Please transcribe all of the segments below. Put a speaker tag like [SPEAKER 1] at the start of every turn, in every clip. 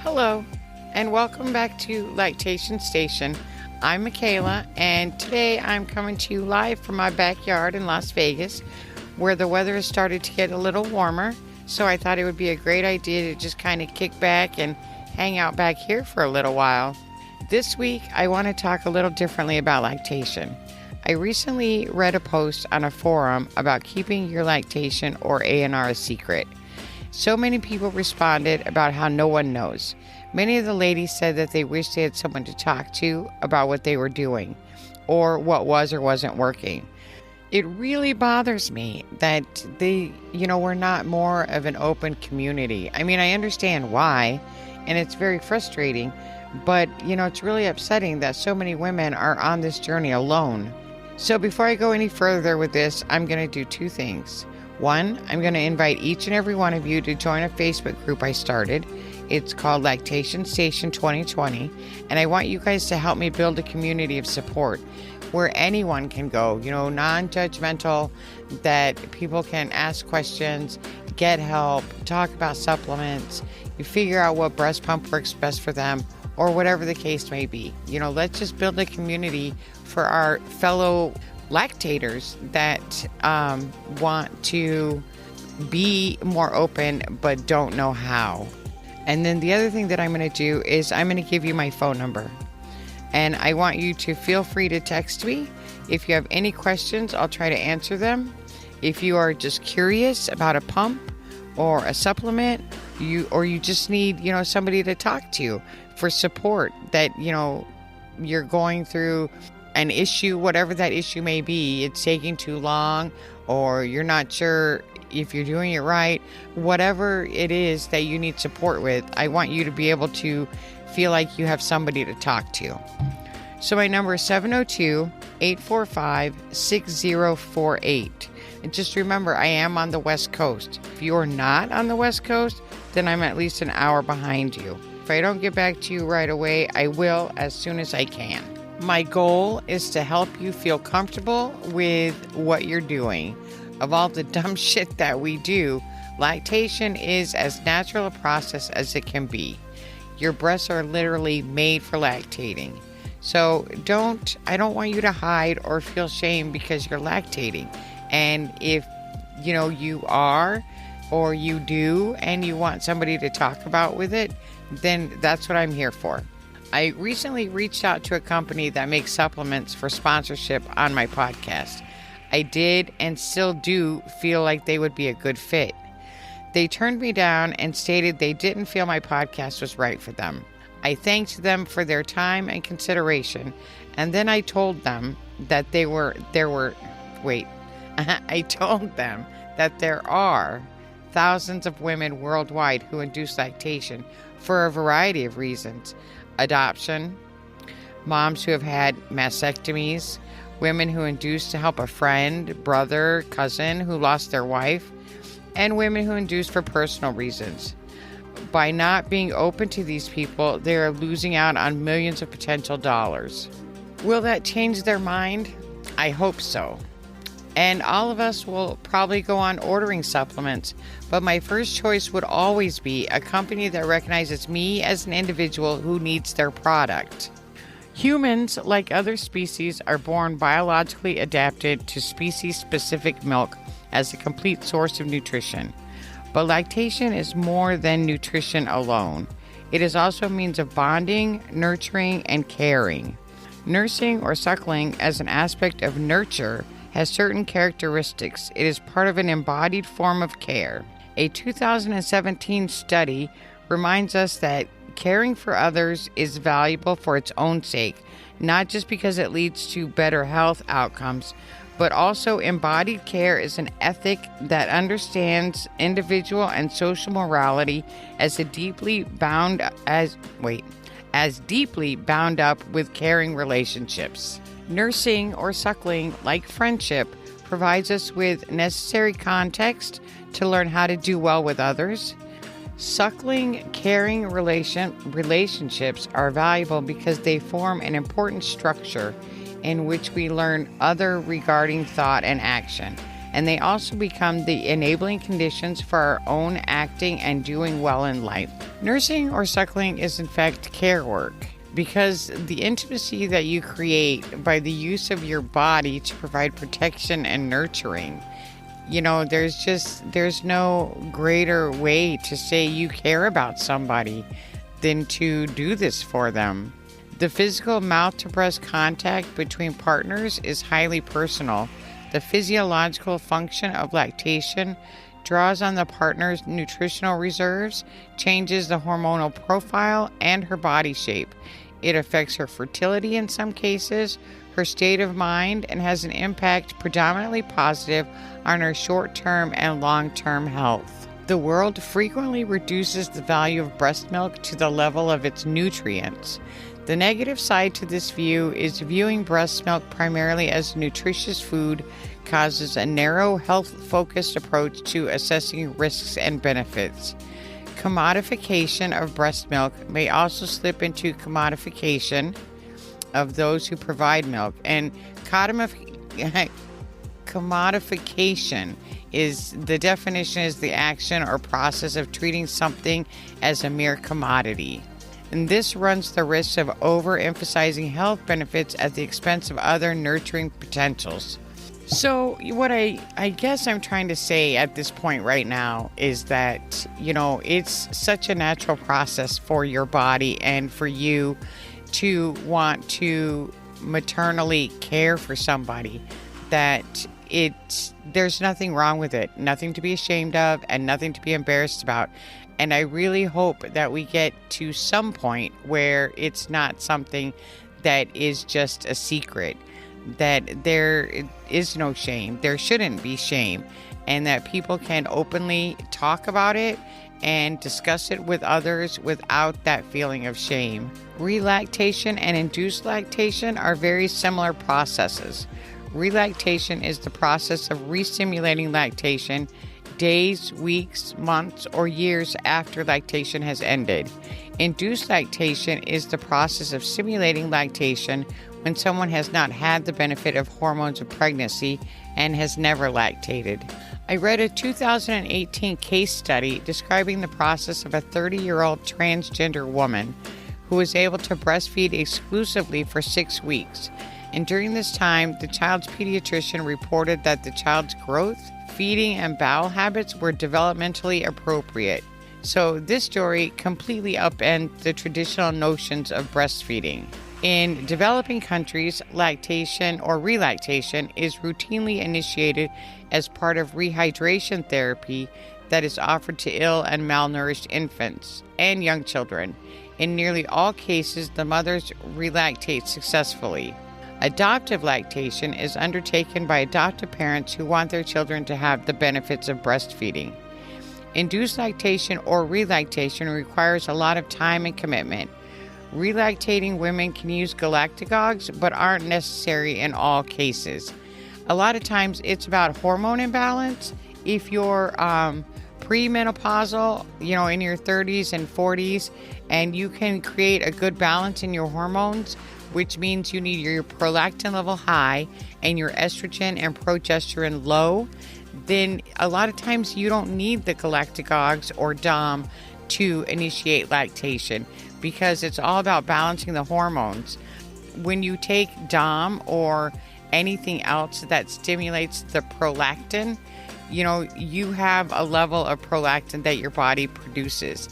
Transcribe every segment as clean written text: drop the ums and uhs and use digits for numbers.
[SPEAKER 1] Hello, and welcome back to Lactation Station. I'm Michaela, and today I'm coming to you live from my backyard in Las Vegas, where the weather has started to get a little warmer. So I thought it would be a great idea to just kind of kick back and hang out back here for a little while. This week, I want to talk a little differently about lactation. I recently read a post on a forum about keeping your lactation or A&R a secret. So many people responded about how no one knows. Many of the ladies said that they wish they had someone to talk to about what they were doing or what was or wasn't working. It really bothers me that we're not more of an open community. I mean, I understand why, and it's very frustrating, but it's really upsetting that so many women are on this journey alone. So before I go any further with this, I'm going to do two things. One, I'm going to invite each and every one of you to join a Facebook group I started. It's called Lactation Station 2020, and I want you guys to help me build a community of support where anyone can go, non-judgmental, that people can ask questions, get help, talk about supplements, you figure out what breast pump works best for them, or whatever the case may be. Let's just build a community for our fellow lactators that want to be more open but don't know how. And then the other thing that I'm going to do is I'm going to give you my phone number. And I want you to feel free to text me. If you have any questions, I'll try to answer them. If you are just curious about a pump or a supplement, you just need, somebody to talk to for support, that, you're going through an issue, whatever that issue may be, it's taking too long, or you're not sure if you're doing it right, whatever it is that you need support with, I want you to be able to feel like you have somebody to talk to. So my number is 702-845-6048. And just remember, I am on the West Coast. If you're not on the West Coast, then I'm at least an hour behind you. If I don't get back to you right away, I will as soon as I can. My goal is to help you feel comfortable with what you're doing. Of all the dumb shit that we do, lactation is as natural a process as it can be. Your breasts are literally made for lactating. So I don't want you to hide or feel shame because you're lactating. And if you are, or you do, and you want somebody to talk about with it, then that's what I'm here for. I recently reached out to a company that makes supplements for sponsorship on my podcast. I did and still do feel like they would be a good fit. They turned me down and stated they didn't feel my podcast was right for them. I thanked them for their time and consideration, and then I told them that there are thousands of women worldwide who induce lactation for a variety of reasons. Adoption, moms who have had mastectomies, women who induce to help a friend, brother, cousin who lost their wife, and women who induce for personal reasons. By not being open to these people, they are losing out on millions of potential dollars. Will that change their mind? I hope so. And all of us will probably go on ordering supplements, but my first choice would always be a company that recognizes me as an individual who needs their product. Humans, like other species, are born biologically adapted to species-specific milk as a complete source of nutrition. But lactation is more than nutrition alone. It is also a means of bonding, nurturing, and caring. Nursing or suckling as an aspect of nurture has certain characteristics. It is part of an embodied form of care. A 2017 study reminds us that caring for others is valuable for its own sake, not just because it leads to better health outcomes, but also embodied care is an ethic that understands individual and social morality as deeply bound up with caring relationships. Nursing or suckling, like friendship, provides us with necessary context to learn how to do well with others. Suckling, caring relationships are valuable because they form an important structure in which we learn other regarding thought and action, and they also become the enabling conditions for our own acting and doing well in life. Nursing or suckling is in fact care work because the intimacy that you create by the use of your body to provide protection and nurturing. There's no greater way to say you care about somebody than to do this for them. The physical mouth to breast contact between partners is highly personal. The physiological function of lactation draws on the partner's nutritional reserves, changes the hormonal profile and her body shape. It affects her fertility in some cases, her state of mind, and has an impact predominantly positive on her short-term and long-term health. The world frequently reduces the value of breast milk to the level of its nutrients. The negative side to this view is viewing breast milk primarily as nutritious food causes a narrow, health-focused approach to assessing risks and benefits. Commodification of breast milk may also slip into commodification of those who provide milk. And commodification is the definition is the action or process of treating something as a mere commodity. And this runs the risk of overemphasizing health benefits at the expense of other nurturing potentials. So what I guess I'm trying to say at this point right now is that, it's such a natural process for your body and for you to want to maternally care for somebody that there's nothing wrong with it, nothing to be ashamed of and nothing to be embarrassed about. And I really hope that we get to some point where it's not something that is just a secret, that there is no shame, there shouldn't be shame, and that people can openly talk about it and discuss it with others without that feeling of shame. Relactation and induced lactation are very similar processes. Relactation is the process of restimulating lactation days, weeks, months, or years after lactation has ended. Induced lactation is the process of simulating lactation when someone has not had the benefit of hormones of pregnancy and has never lactated. I read a 2018 case study describing the process of a 30-year-old transgender woman who was able to breastfeed exclusively for 6 weeks. And during this time, the child's pediatrician reported that the child's growth, feeding, and bowel habits were developmentally appropriate. So this story completely upends the traditional notions of breastfeeding. In developing countries, lactation or relactation is routinely initiated as part of rehydration therapy that is offered to ill and malnourished infants and young children. In nearly all cases, the mothers relactate successfully. Adoptive lactation is undertaken by adoptive parents who want their children to have the benefits of breastfeeding. Induced lactation or relactation requires a lot of time and commitment. Relactating women can use galactagogues, but aren't necessary in all cases. A lot of times it's about hormone imbalance. If you're premenopausal, in your 30s and 40s, and you can create a good balance in your hormones, which means you need your prolactin level high and your estrogen and progesterone low, then a lot of times you don't need the galactagogues or DOM to initiate lactation because it's all about balancing the hormones. When you take DOM or anything else that stimulates the prolactin, you have a level of prolactin that your body produces.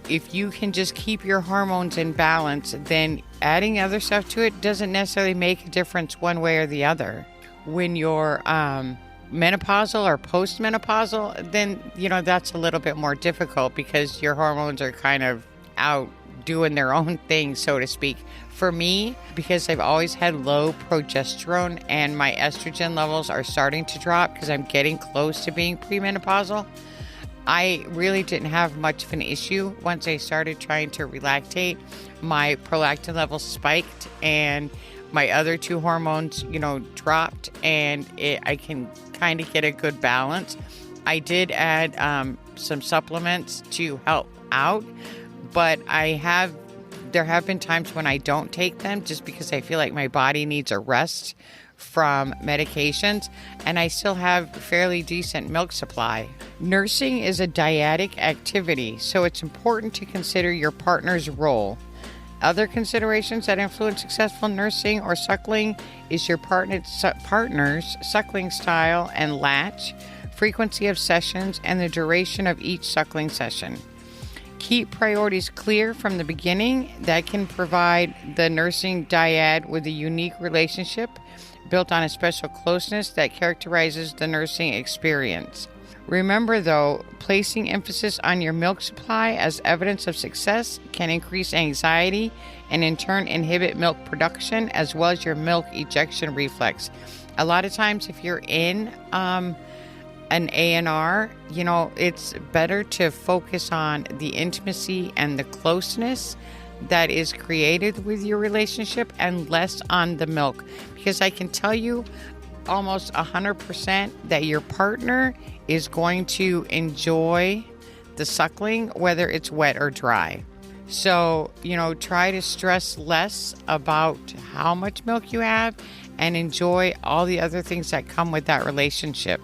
[SPEAKER 1] If you can just keep your hormones in balance, then adding other stuff to it doesn't necessarily make a difference one way or the other. When you're menopausal or postmenopausal, then, that's a little bit more difficult because your hormones are kind of out doing their own thing, so to speak. For me, because I've always had low progesterone and my estrogen levels are starting to drop because I'm getting close to being premenopausal, I really didn't have much of an issue. Once I started trying to relactate, my prolactin levels spiked and my other two hormones, dropped, and I can kind of get a good balance. I did add some supplements to help out, but there have been times when I don't take them just because I feel like my body needs a rest from medications, and I still have fairly decent milk supply. Nursing is a dyadic activity, so it's important to consider your partner's role. Other considerations that influence successful nursing or suckling is your partner's suckling style and latch, frequency of sessions, and the duration of each suckling session. Keep priorities clear from the beginning. That can provide the nursing dyad with a unique relationship built on a special closeness that characterizes the nursing experience. Remember, though, placing emphasis on your milk supply as evidence of success can increase anxiety and in turn inhibit milk production as well as your milk ejection reflex. A lot of times if you're in an ANR, it's better to focus on the intimacy and the closeness that is created with your relationship and less on the milk. Because I can tell you almost 100% that your partner is going to enjoy the suckling, whether it's wet or dry. So, try to stress less about how much milk you have and enjoy all the other things that come with that relationship.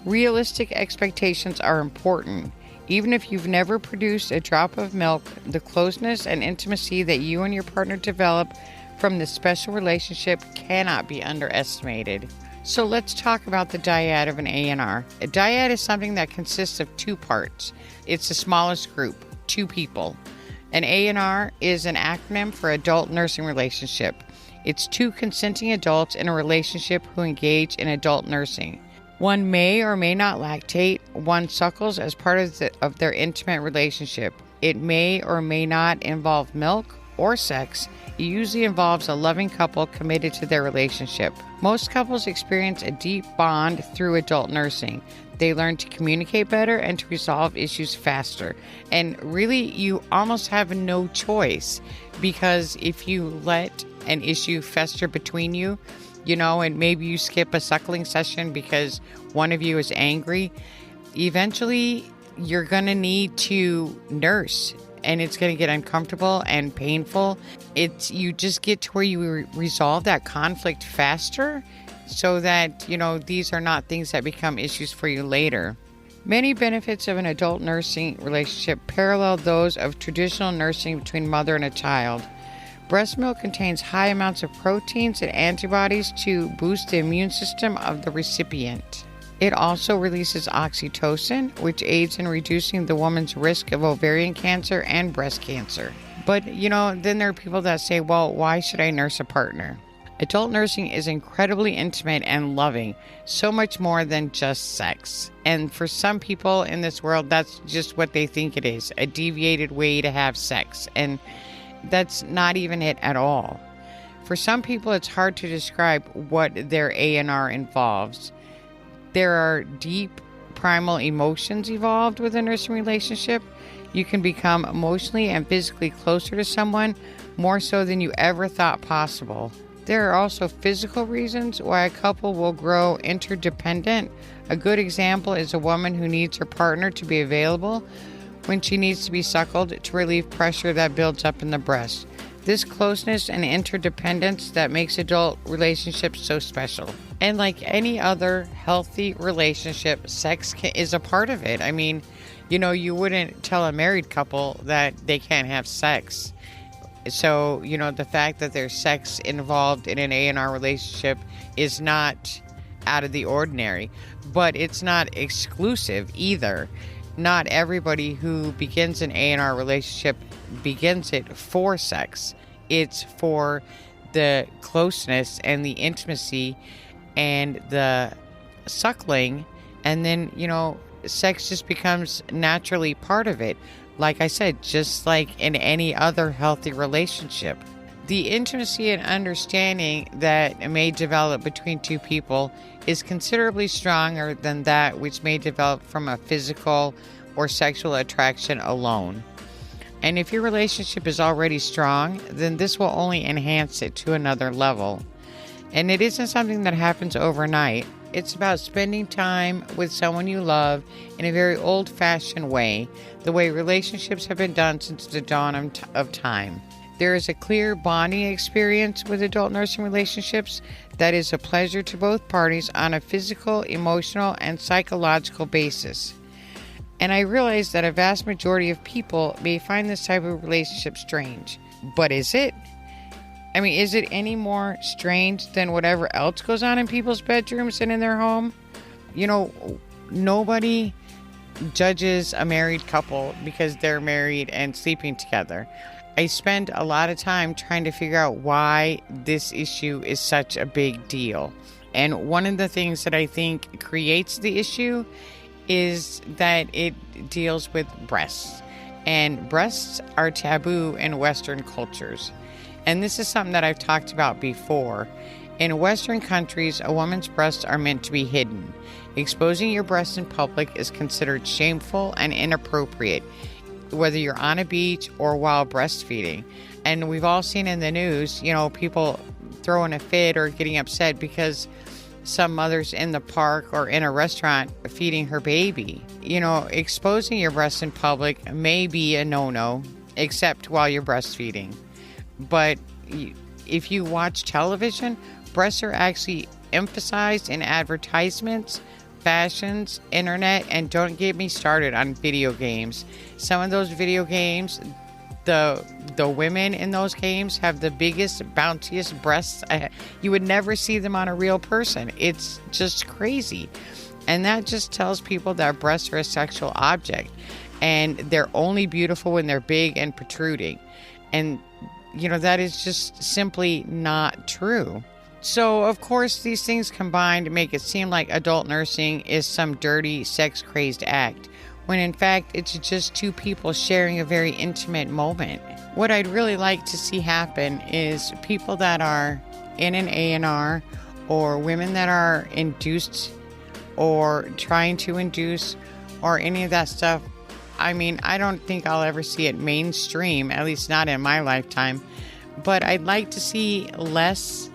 [SPEAKER 1] Realistic expectations are important. Even if you've never produced a drop of milk, the closeness and intimacy that you and your partner develop from this special relationship cannot be underestimated. So let's talk about the dyad of an ANR. A dyad is something that consists of two parts. It's the smallest group, 2 people. An ANR is an acronym for adult nursing relationship. It's 2 consenting adults in a relationship who engage in adult nursing. One may or may not lactate. One suckles as part of their intimate relationship. It may or may not involve milk or sex. It usually involves a loving couple committed to their relationship. Most couples experience a deep bond through adult nursing. They learn to communicate better and to resolve issues faster. And really, you almost have no choice, because if you let an issue fester between you, and maybe you skip a suckling session because one of you is angry, eventually you're going to need to nurse. And it's going to get uncomfortable and painful. You just get to where you resolve that conflict faster so that, these are not things that become issues for you later. Many benefits of an adult nursing relationship parallel those of traditional nursing between mother and a child. Breast milk contains high amounts of proteins and antibodies to boost the immune system of the recipient. It also releases oxytocin, which aids in reducing the woman's risk of ovarian cancer and breast cancer. But, then there are people that say, well, why should I nurse a partner? Adult nursing is incredibly intimate and loving, so much more than just sex. And for some people in this world, that's just what they think it is, a deviated way to have sex. And that's not even it at all. For some people, it's hard to describe what their ANR involves. There are deep primal emotions involved with a nursing relationship. You can become emotionally and physically closer to someone, more so than you ever thought possible. There are also physical reasons why a couple will grow interdependent. A good example is a woman who needs her partner to be available when she needs to be suckled to relieve pressure that builds up in the breast. This closeness and interdependence that makes adult relationships so special. And like any other healthy relationship, sex is a part of it. I mean, you wouldn't tell a married couple that they can't have sex. So, the fact that there's sex involved in an ANR relationship is not out of the ordinary, but it's not exclusive either. Not everybody who begins an ANR relationship begins it for sex. It's for the closeness and the intimacy and the suckling. And then, sex just becomes naturally part of it. Like I said, just like in any other healthy relationship. The intimacy and understanding that may develop between 2 people is considerably stronger than that which may develop from a physical or sexual attraction alone. And if your relationship is already strong, then this will only enhance it to another level. And it isn't something that happens overnight. It's about spending time with someone you love in a very old-fashioned way, the way relationships have been done since the dawn of time. There is a clear bonding experience with adult nursing relationships that is a pleasure to both parties on a physical, emotional, and psychological basis. And I realize that a vast majority of people may find this type of relationship strange. But is it? I mean, is it any more strange than whatever else goes on in people's bedrooms and in their home? You know, nobody judges a married couple because they're married and sleeping together. I spend a lot of time trying to figure out why this issue is such a big deal. And one of the things that I think creates the issue is that it deals with breasts. And breasts are taboo in Western cultures. And this is something that I've talked about before. In Western countries, a woman's breasts are meant to be hidden. Exposing your breasts in public is considered shameful and inappropriate, whether you're on a beach or while breastfeeding. And we've all seen in the news, people throwing a fit or getting upset because some mother's in the park or in a restaurant feeding her baby. Exposing your breasts in public may be a no-no, except while you're breastfeeding. But if you watch television, breasts are actually emphasized in advertisements, fashions, internet, and don't get me started on video games. Some of those video games, the women in those games have the biggest, bounciest breasts. You would never see them on a real person. It's just crazy. And that just tells people that breasts are a sexual object. And they're only beautiful when they're big and protruding. And, that is just simply not true. So, of course, these things combined make it seem like adult nursing is some dirty, sex-crazed act, when in fact it's just two people sharing a very intimate moment. What I'd really like to see happen is people that are in an A&R or women that are induced or trying to induce or any of that stuff. I mean, I don't think I'll ever see it mainstream, at least not in my lifetime, but I'd like to see less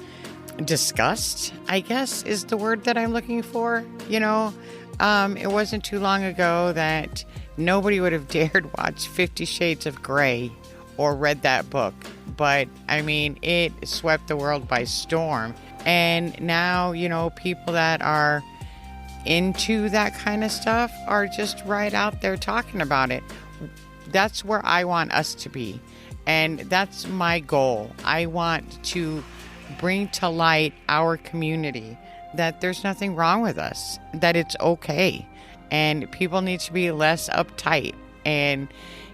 [SPEAKER 1] disgust, I guess, is the word that I'm looking for. It wasn't too long ago that nobody would have dared watch 50 Shades of Grey or read that book. But, I mean, it swept the world by storm. And now, people that are into that kind of stuff are just right out there talking about it. That's where I want us to be. And that's my goal. I want to bring to light our community that there's nothing wrong with us, that it's okay. And people need to be less uptight and,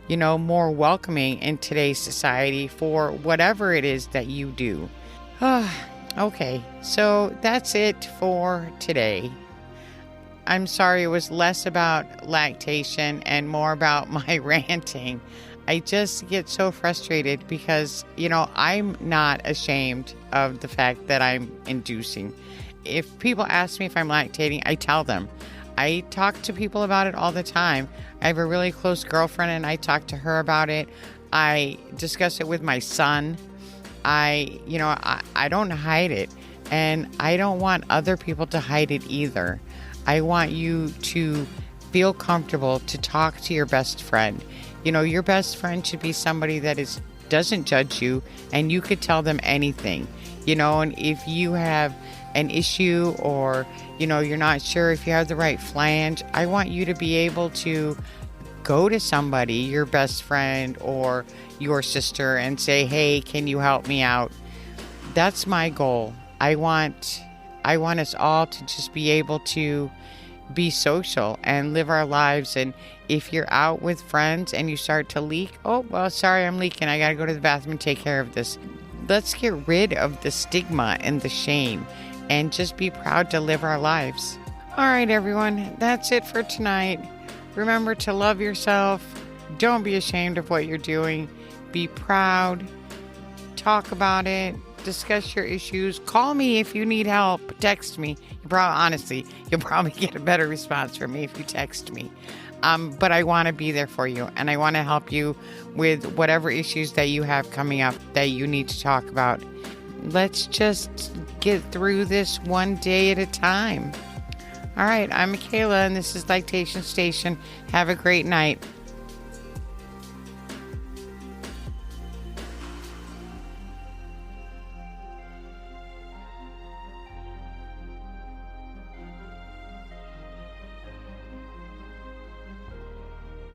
[SPEAKER 1] more welcoming in today's society for whatever it is that you do. Okay, so that's it for today. I'm sorry it was less about lactation and more about my ranting. I just get so frustrated because, I'm not ashamed of the fact that I'm inducing. If people ask me if I'm lactating, I tell them. I talk to people about it all the time. I have a really close girlfriend and I talk to her about it. I discuss it with my son. I don't hide it, and I don't want other people to hide it either. I want you to feel comfortable to talk to your best friend. Your best friend should be somebody that doesn't judge you, and you could tell them anything. And if you have an issue or, you're not sure if you have the right flange, I want you to be able to go to somebody, your best friend or your sister, and say, hey, can you help me out? That's my goal. I want us all to just be able to be social and live our lives. And if you're out with friends and you start to leak, oh, well, sorry, I'm leaking. I got to go to the bathroom and take care of this. Let's get rid of the stigma and the shame and just be proud to live our lives. All right, everyone, that's it for tonight. Remember to love yourself. Don't be ashamed of what you're doing. Be proud. Talk about it. Discuss your issues. Call me if you need help. Text me. You'll probably get a better response from me if you text me. But I want to be there for you, and I want to help you with whatever issues that you have coming up that you need to talk about. Let's just get through this one day at a time. All right, I'm Michaela, and this is Lactation Station. Have a great night.